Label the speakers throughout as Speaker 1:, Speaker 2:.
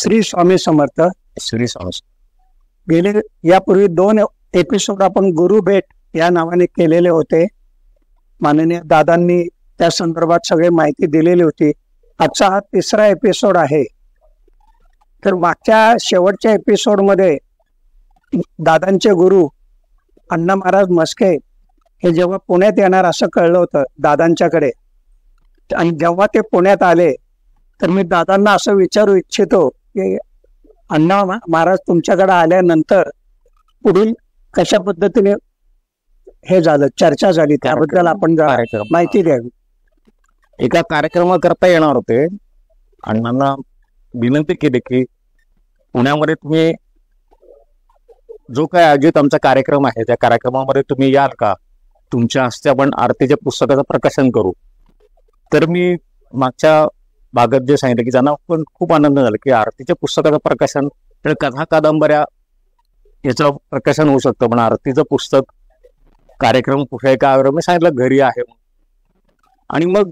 Speaker 1: श्री स्वामी समर्थ.
Speaker 2: श्री स्वामी.
Speaker 1: गेले यापूर्वी 2 एपिसोड आपण गुरु भेट या नावाने केलेले होते. माननीय दादांनी त्या संदर्भात सगळी माहिती दिलेली होती. आजचा हा 3रा एपिसोड आहे. तर मागच्या शेवटच्या एपिसोडमध्ये दादांचे गुरु अण्णा महाराज मस्के हे जेव्हा पुण्यात येणार असं कळलं होतं दादांच्याकडे, आणि जेव्हा ते पुण्यात आले तर मी दादांना असं विचारू इच्छितो की अण्णा महाराज तुमच्याकडे आल्यानंतर पुढील कशा पद्धतीने हे झालं, चर्चा झाली, त्याबद्दल आपण माहिती द्यावी.
Speaker 2: एका कार्यक्रमाकरता येणार होते. अण्णांना विनंती केली की पुण्यामध्ये तुम्ही जो काय आयोजित आमचा कार्यक्रम आहे त्या कार्यक्रमामध्ये तुम्ही याल का, तुमच्या हस्ते आपण आरतीच्या पुस्तकाचं प्रकाशन करू. तर मी मागच्या भागात जे सांगितलं की त्यांना पण खूप आनंद झाला की आरतीच्या पुस्तकाचं प्रकाशन, तर कथा कादंबऱ्या याचं प्रकाशन होऊ शकतं, पण आरतीचं पुस्तक कार्यक्रम कुठे आहे का, मी सांगितलं घरी आहे. आणि मग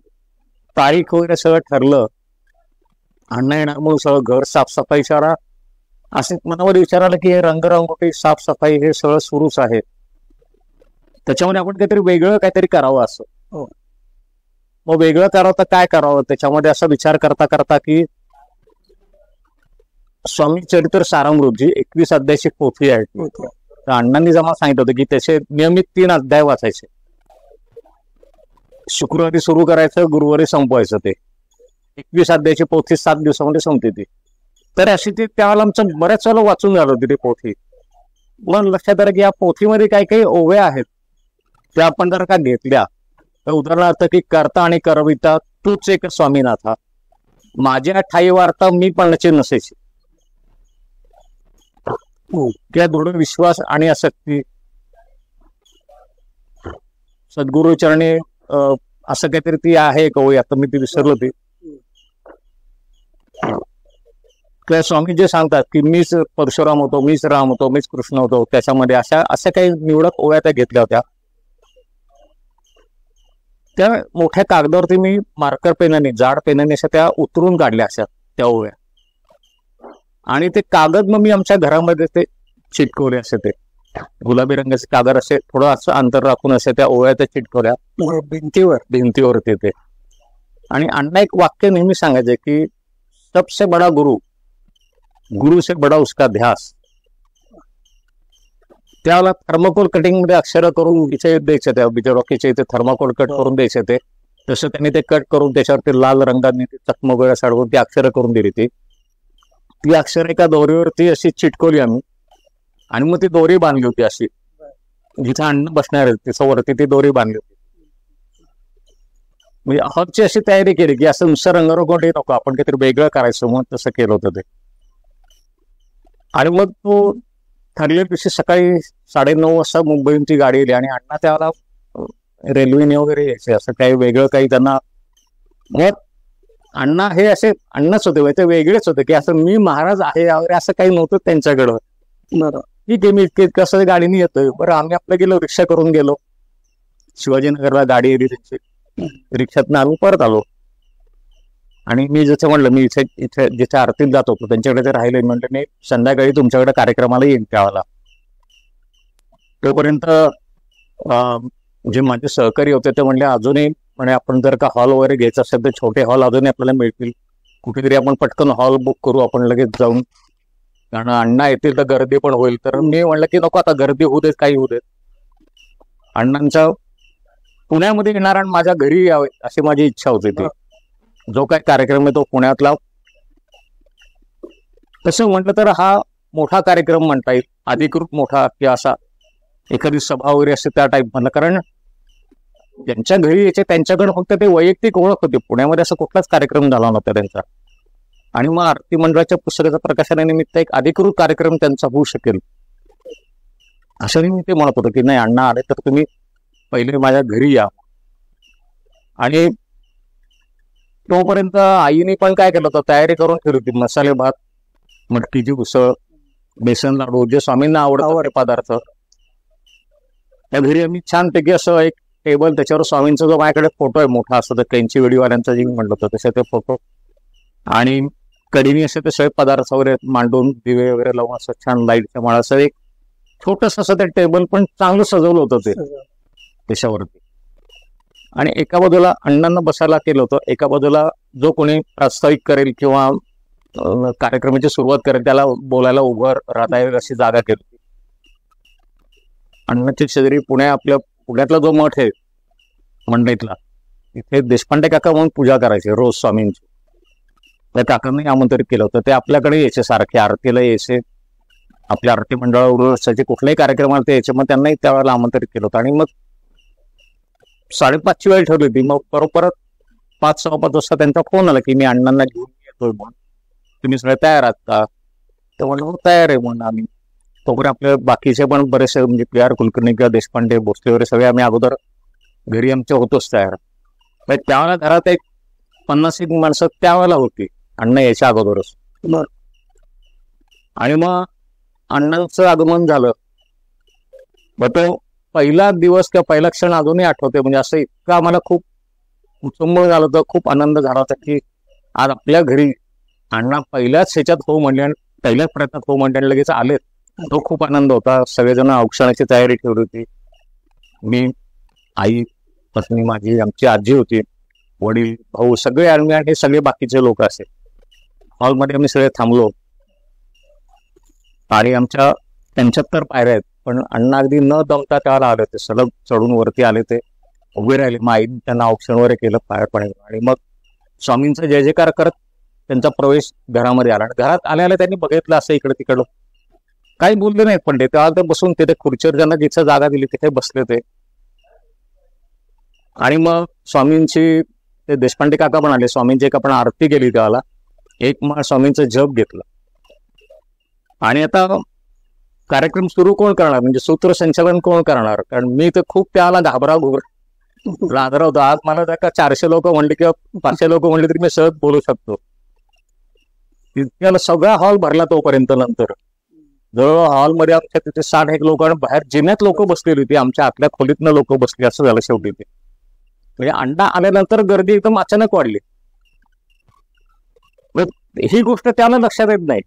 Speaker 2: तारीख वगैरे सगळं ठरलं. अण्णा येणार म्हणून सगळं घर साफसफाई करा असे मनावर विचार आला की हे रंगरंगोटी साफसफाई हे सगळं सुरूच आहे, त्याच्यामध्ये आपण काहीतरी वेगळं काहीतरी करावं असं. मग वेगळं करावं तर काय करावं, त्याच्यामध्ये असा विचार करता करता की स्वामी चरित्र सारामृत जी 21 अध्यायाची पोथी आहे, तर अण्णांनी जेव्हा सांगितलं होतं की त्याचे नियमित 3 अध्याय वाचायचे, शुक्रवारी सुरू करायचं, गुरुवारी संपवायचं. ते 21 अध्यायाची पोथी 7 दिवसामध्ये संपते ती. तर अशी ती त्यावेळेला आमचं बऱ्याच वेळेला वाचून झालं होती ती पोथी. मग लक्षात आलं की या पोथीमध्ये काही काही ओव्या आहेत त्या आपण जर का घेतल्या तर उदाहरणार्थ की करता आणि करविता तूच एक स्वामीनाथा, माझ्या ठाई वार्ता मी पणचे नसेची, किंवा दृढ विश्वास आणि आसक्ती, सद्गुरु चरणी असं काहीतरी ती आहे का ओवी, आता मी ती विसरलो ती. किंवा स्वामी जे सांगतात की मीच परशुराम होतो, मीच राम होतो, मीच कृष्ण होतो, त्याच्यामध्ये अशा काही निवडक ओव्या त्या घेतल्या होत्या. त्या मोठ्या कागदावरती मी मार्कर पेनाने, जाड पेनाने अशा त्या उतरून काढल्या अशा त्या ओव्या, आणि ते कागद मग मी आमच्या घरामध्ये ते चिटकवले. असे ते गुलाबी रंगाचे कागद असे थोडं असं अंतर राखून असे त्या ओव्या त्या चिटकवल्या भिंतीवरती ते. आणि अण्णा एक वाक्य नेहमी सांगायचे की सबसे बडा गुरु से बडा उसका ध्यास. त्याला थर्माकोल कटिंग मध्ये अक्षर करून इथे द्यायचे, त्या बिजरॉकीच्या इथे थर्माकोल कट करून द्यायचे ते. तसं त्यांनी ते कट करून त्याच्यावरती लाल रंगाने चकमक वगैरे साडवून ती अक्षरं करून दिली. ती अक्षर एका दोरीवरती अशी चिटकवली आम्ही, आणि मग ती दोरी बांधली होती अशी, जिथे अण्णा बसणार आहे त्याच्यावरती ती दोरी बांधली होती. म्हणजे हॉलची अशी तयारी केली की असं नुसतं रंगरंगोटी नको, आपण काहीतरी वेगळं करायचं, मग तसं केलं होतं ते. आणि मग तो ठरल्या दिवशी सकाळी 9:30 वाजता मुंबईहून ती गाडी आली, आणि अण्णा त्याला रेल्वेने वगैरे यायचे, असं काही वेगळं काही त्यांना. मग अण्णा हे असे अण्णाच होते, ते वेगळेच होते की असं मी महाराज आहे वगैरे असं काही नव्हतं त्यांच्याकडं. ठीक आहे, मी इतके कसं गाडीने येतोय, बरं आम्ही आपलं गेलो, रिक्षा करून गेलो, शिवाजीनगरला गाडी आली त्यांची, रिक्षातनं आम्ही परत आलो. आणि मी जसं म्हणलं मी इथे जिथे आरतीत जात होतो त्यांच्याकडे ते राहिले, म्हणलं मी संध्याकाळी तुमच्याकडे कार्यक्रमाला येईन त्यावेळेला. तोपर्यंत जे माझे सहकारी होते ते म्हणले अजूनही म्हणजे आपण जर का हॉल वगैरे घ्यायचं असेल तर छोटे हॉल अजूनही आपल्याला मिळतील, कुठेतरी आपण पटकन हॉल बुक करू आपण लगेच जाऊन, कारण अण्णा येतील तर गर्दी पण होईल. तर मी म्हणलं की नको आता गर्दी होऊ देत, काही होऊ देत, अण्णांच्या पुण्यामध्ये येणार आणि माझ्या घरी यावे अशी माझी इच्छा होती. ती जो काय कार्यक्रम आहे तो पुण्यातला, तसं म्हटलं तर हा मोठा कार्यक्रम म्हणता येईल, अधिकृत मोठा, की असा एखादी सभा वगैरे असते त्या टाईप म्हणलं. कारण ज्यांच्या घरी यायचे त्यांच्याकडे फक्त ते वैयक्तिक ओळख होती, पुण्यामध्ये असं कुठलाच कार्यक्रम झाला नव्हता त्यांचा. आणि मग आरती मंडळाच्या पुस्तकाच्या प्रकाशनानिमित्त एक अधिकृत कार्यक्रम त्यांचा होऊ शकेल असं मी ते म्हणत होतो की नाही अण्णा आले तर तुम्ही पहिले माझ्या घरी या. आणि तोपर्यंत आईने पण काय केलं होतं, तयारी करून ठेवली होती, मसाले भात, मटकीची उसळ, बेसन लाडू, जे स्वामींना आवडतात पदार्थ. त्या घरी आम्ही छानपैकी असं एक टेबल, त्याच्यावर स्वामींचा जो माझ्याकडे फोटो आहे मोठा असं तर त्यांची व्हिडिओवाल्यांचा जे म्हणलं होतं तसे ते फोटो, आणि कडीने असे ते सगळे पदार्थ वगैरे मांडून दिवे वगैरे लावून असं छान लाईटच्या माळा असं एक छोटस असं ते टेबल पण चांगलं सजवलं होतं ते त्याच्यावरती. आणि एका बाजूला अण्णांना बसायला केलं होतं, एका बाजूला जो कोणी प्रास्ताविक करेल किंवा कार्यक्रमाची सुरुवात करेल त्याला बोलायला उभं राहता येईल अशी जागा केली होती. अण्णांच्या शेजारी पुण्यातला जो मठ आहे मंडईतला, तिथे देशपांडे काका म्हणून पूजा करायचे रोज स्वामींची. त्या काकांनी आमंत्रित केलं होतं. ते आपल्याकडे यायचे, सारखे आरतीला यायचे, आपल्या आरती मंडळावर असायचे, कुठल्याही कार्यक्रमाला ते यायचे. मग त्यांनाही त्यावेळेला आमंत्रित केलं होतं. आणि मग 5:30ची वेळ ठरली होती. मग बरोबर 5:15 वाजता त्यांचा फोन आला की मी अण्णांना घेऊन येतोय म्हणून, तुम्ही सगळे तयार आहात का? तर म्हणलं हो तयार आहे म्हणून आम्ही. तोपर्यंत आपले बाकीचे पण बरेचसे म्हणजे PR कुलकर्णी किंवा देशपांडे भोसले वगैरे सगळे आम्ही अगोदर घरी आमच्या होतोच तयार. त्यावेळेला घरात एक 50 माणसं त्यावेळेला होती अण्णा यायच्या अगोदरच. आणि मग अण्णांचं आगमन झालं. मग तो पहिला दिवस किंवा पहिला क्षण अजूनही आठवते. म्हणजे असं इतकं आम्हाला खूप उत्सुंब झालं होतं, खूप आनंद झाला होता की आज आपल्या घरी अण्णा पहिल्याच ह्याच्यात हो म्हणले आणि पहिल्याच प्रयत्नात हो म्हणले आणि लगेच आलेत. तो खूप आनंद होता. सगळेजण औक्षणाची तयारी ठेवली होती. मी, आई, पत्नी माझी, आमची आजी होती, वडील, भाऊ सगळे आणि हे सगळे बाकीचे लोक असे. हॉलमध्ये आम्ही सगळे थांबलो आणि आमच्या 75 पायऱ्या आहेत, पण अण्णा अगदी न दमता त्याला आले होते, सलग चढून वरती आले, ते उभे राहिले. मग आईने त्यांना औक्षण वगैरे केलं पायर पाणी. आणि मग स्वामींचा जय जयकार करत त्यांचा प्रवेश घरामध्ये आला. आणि घरात आल्या त्यांनी बघितलं असं इकडे तिकडं, काही बोलले नाहीत. पण ते तेव्हा ते बसून तिथे खुर्चीवर ज्यांना जिथे जागा दिली तिथे बसले ते. आणि मग स्वामींची ते देशपांडे काका पण आले. स्वामींची एक आपण आरती केली त्याला, एक माळ स्वामींचं जप घेतलं. आणि आता कार्यक्रम सुरू कोण करणार, म्हणजे सूत्रसंचालन कोण करणार? कारण मी तर खूप त्याला घाबरावला होतो. आज मला त्या 400 लोक म्हणले किंवा 500 लोक म्हणले तरी मी सहज बोलू शकतो. तितक्याला सगळा हॉल भरला तोपर्यंत. नंतर जवळ हॉलमध्ये आमच्या तिथे 60 लोक आणि बाहेर जिन्यात लोक बसलेली होती, आमच्या आतल्या खोलीतनं लोक बसली. असं झालं शेवटी ते. म्हणजे अण्णा आल्यानंतर गर्दी एकदम अचानक वाढली. ही गोष्ट त्याला लक्षात येत नाही.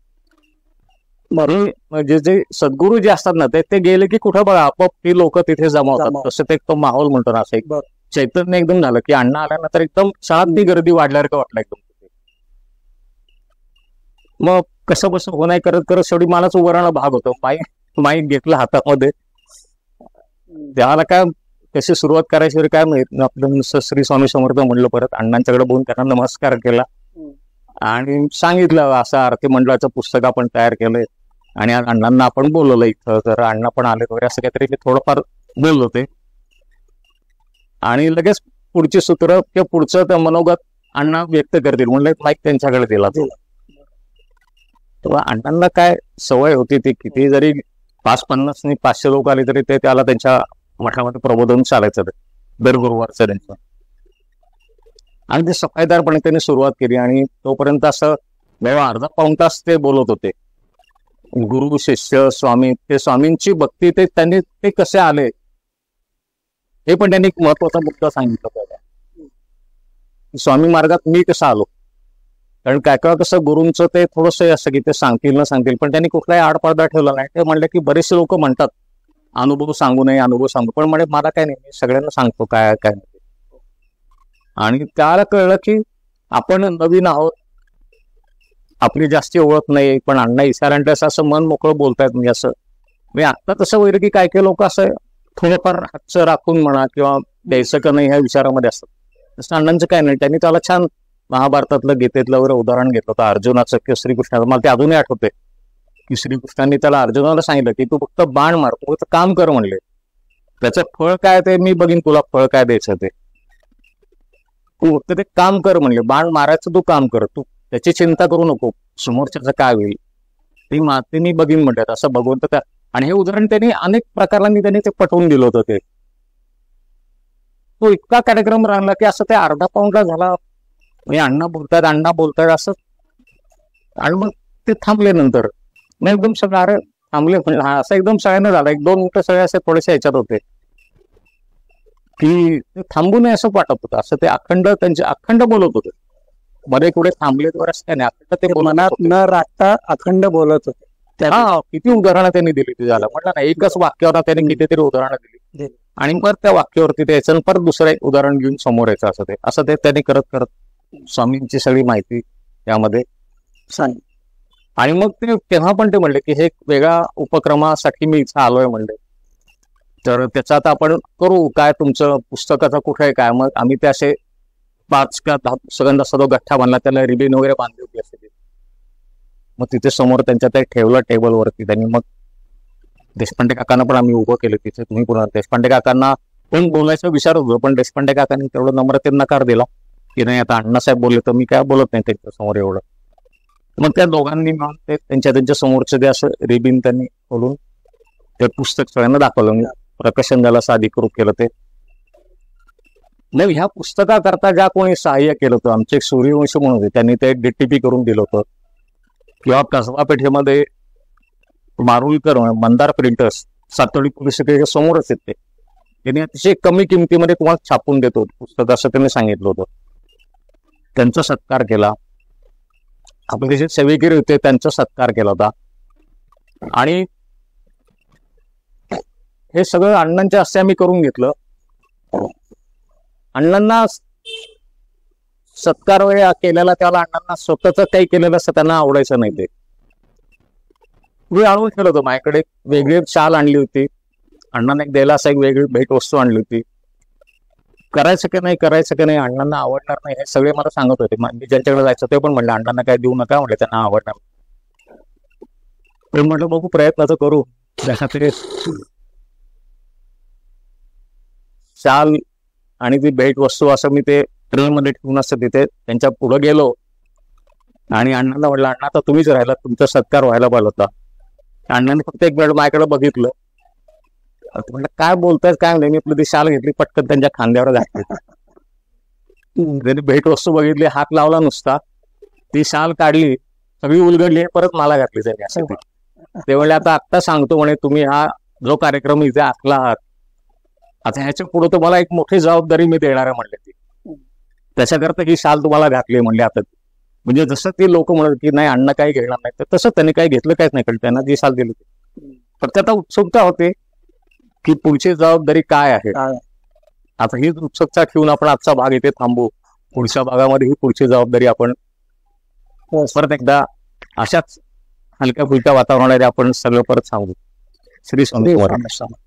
Speaker 2: म्हणजे जे सद्गुरू जे असतात ना ते गेले की कुठं बघा आपोआप ती लोक तिथे जमा होतात. तसं ते तो माहोल म्हणतो ना, असं एक चैतन्य एकदम झालं की अण्णा आल्यानंतर एकदम शाळात ती गर्दी वाढल्यासारखं वाटलं एकदम. मग कसं बसं हो नाही करत करत शेवटी मलाच उभं राहणं भाग होतं. माईक घेतलं हातामध्ये. त्याला काय कशी सुरुवात करायची वगैरे काय माहित. आपलं श्री स्वामी समर्थ म्हणलं, परत अण्णांच्याकडे बघून त्यांना नमस्कार केला आणि सांगितलं असं आरती मंडळाचं पुस्तक आपण तयार केलंय आणि आज अण्णांना आपण बोलवलं इथं, तर अण्णा पण आले वगैरे असं काहीतरी मी थोडंफार बोललो ते. आणि लगेच पुढची सूत्र किंवा पुढचं ते मनोगत अण्णा व्यक्त करतील म्हणलं, माईक त्यांच्याकडे दिला. तेव्हा अण्णांना काय सवय होती, ती किती जरी 550 आणि 500 लोक आले तरी ते त्याला त्यांच्या मठामध्ये प्रबोधन चालायचं दर गुरुवारचं त्यांचं. आणि ते सफाईदारपणे त्यांनी सुरुवात केली. आणि तोपर्यंत असं अर्धा पाऊण तास ते बोलत होते. गुरु शिष्य स्वामी, ते स्वामींची भक्ती ते त्यांनी ते कसे आले हे पण त्यांनी एक महत्वाचा मुद्दा सांगितला. स्वामी मार्गात मी कसं आलो, कारण काय काय कसं गुरूंचं ते थोडंसं असं की ते सांगतील न सांगतील, पण त्यांनी कुठलाही आडपडदा ठेवला नाही. ते म्हणले की बरेचसे लोक म्हणतात अनुभव सांगू नये, अनुभव सांगू, पण म्हणे मला काय नाही, मी सगळ्यांना सांगतो काय काय नाही. आणि त्याला कळलं की आपण नवीन आहोत, आपली जास्ती ओळख नाही, पण अण्णा इशारांटे असं मन मोकळं बोलतायत. म्हणजे असं मी आता तसं वगैरे की काय काय लोक असं थोडंफार हातचं राखून म्हणा किंवा द्यायचं का नाही ह्या विचारामध्ये असतात. तसं अण्णांचं काय नाही. त्यांनी त्याला छान महाभारतातलं गीतेतलं वगैरे उदाहरण घेतलं होतं अर्जुनाचं किंवा श्रीकृष्णाचं. मला ते अजूनही आठवते की श्रीकृष्णांनी त्याला अर्जुनाला सांगितलं की तू फक्त बाण मार, तू फक्त काम कर म्हणले, त्याचं फळ काय ते मी बघीन, तुला फळ काय द्यायचं ते, तू फक्त ते काम कर म्हणले. बाण मारायचं तू काम कर, तू त्याची चिंता करू नको, समोरच्याचं काय होईल ते मी बघीन म्हणतात. असं भगवंत त्या. आणि हे उदाहरण त्यांनी अनेक प्रकारांनी त्यांनी ते पटवून दिलं होतं. ते तो इतका कार्यक्रम राहिला की असं ते अर्धा पाऊंडला झाला. म्हणजे अण्णा बोलतायत असं. आणि मग ते थांबले. नंतर मग एकदम सगळं अरे थांबले हा असं एकदम सगळ्यांना झालं. 1-2 मिनिटं सगळे असे थोडेसे ह्याच्यात होते की ते थांबू नये असं वाटत होतं. असं ते अखंड बोलत होते. मध्ये कुठे थांबले तर असते नाही आता ते बोलत
Speaker 1: मनात
Speaker 2: होते.
Speaker 1: न राखता अखंड बोलत होते.
Speaker 2: हा, किती उदाहरणं त्यांनी दिली ती झालं म्हटलं ना, एकच वाक्यावर त्यांनी कितीतरी उदाहरणं दिली
Speaker 1: दिली.
Speaker 2: आणि परत त्या वाक्यावरती ते यायचं आणि परत दुसरं एक उदाहरण घेऊन समोर यायचं असं ते त्यांनी करत करत स्वामींची सगळी माहिती यामध्ये
Speaker 1: सांग.
Speaker 2: आणि मग ते तेव्हा पण ते म्हणले की हे एक वेगळ्या उपक्रमासाठी मी इथं आलोय म्हणले, तर त्याचा आता आपण करू काय, तुमचं पुस्तकाचं कुठे आहे काय. मग आम्ही ते असे 5 का 10 पुस्तकांचा सर्व गठ्ठा बांधला, त्याला रिबीन वगैरे बांधली होती असे. मग तिथे समोर त्यांच्या ते ठेवलं टेबलवरती त्यांनी. मग देशपांडे काकांना पण आम्ही उभं केलं तिथे. तुम्ही पुन्हा देशपांडे काकांना पण बोलायचं विचारत होतो, पण देशपांडे काकांनी तेवढं नम्रतेने नकार दिला की नाही आता अण्णासाहेब बोलले तर मी काय बोलत नाही त्यांच्या समोर एवढं. मग त्या दोघांनी मिळून ते त्यांच्या समोरचं ते असं रिबीन त्यांनी खोलून ते पुस्तक सगळ्यांना दाखवलं. प्रकाशन झालं, असं अधिकृत केलं ते. नाही, ह्या पुस्तकाकरता ज्या कोणी सहाय्य केलं होतं, आमचे एक सूर्यवंशी म्हणून होते, त्यांनी ते DTP करून दिलं होतं. किंवा कसबा पेठेमध्ये मारुलकर मंदार प्रिंटर्स सातवडी पोलीस स्टेशनच्या समोरच आहेत ते. त्यांनी अतिशय कमी किमतीमध्ये तुम्हाला छापून देतो पुस्तक असं त्यांनी सांगितलं होतं. त्यांचा सत्कार केला. आपले जे सेवेकरी होते त्यांचा सत्कार केला होता. आणि हे सगळं अण्णांच्या हस्ते आम्ही करून घेतलं. अण्णांना सत्कार वगैरे केलेला त्याला अण्णांना स्वतःच काही केलेलं असं त्यांना आवडायचं नाही. ते मी आणून केलं होतं. माझ्याकडे एक वेगळी शाल आणली होती, अण्णांना एक द्यायला असं एक वेगळी भेट वस्तू आणली होती. करायचं की नाही करायचं की नाही, अण्णांना आवडणार नाही हे सगळे मला सांगत होते. मी ज्यांच्याकडे जायचं ते पण म्हणलं अण्णांना काय देऊ नका, म्हणले त्यांना आवडणार. पण म्हटलं बघू प्रयत्न तर करू. त्यासाठी शाल आणि ती भेट वस्तू असं मी ते ट्रेनमध्ये ठेवून असतं तिथे त्यांच्या पुढे गेलो आणि अण्णांना म्हटलं अण्णा आता तुम्हीच राहिला, तुमचा सत्कार व्हायला पाहिजे होता. अण्णांनी फक्त एक वेळ माझ्याकडे बघितलं, म्हटलं काय बोलतायत काय नाही. मी आपली ती शाल घेतली, पटकन त्यांच्या खांद्यावर घातली. त्यांनी भेट वस्तू बघितली, हात लावला नुसता, ती शाल काढली, सगळी उलगडली, परत मला घातली त्यांनी असं. ते म्हणले आता आत्ता सांगतो म्हणे, तुम्ही हा जो कार्यक्रम इथे आखला आहात आता ह्याच्या पुढे तुम्हाला एक मोठी जबाबदारी मी देणार आहे म्हणले. ती त्याच्याकरता ही शाल तुम्हाला घातली म्हणले. आता म्हणजे जसं ती लोक म्हणत की नाही अण्णा काही घेणार नाही, तर तसं त्यांनी काही घेतलं काहीच नाही, कारण त्यांना जी शाल दिली होती. तर त्यात उत्सुकता होते की पुढची जबाबदारी काय आहे. आता ही उत्सुकता ठेवून आपण आजचा भाग इथे थांबू. पुढच्या भागामध्ये ही पुढची जबाबदारी आपण परत एकदा अशाच हलक्या फुलक्या वातावरणामध्ये आपण सगळं परत सांगू. श्री स्वामी समर्थ.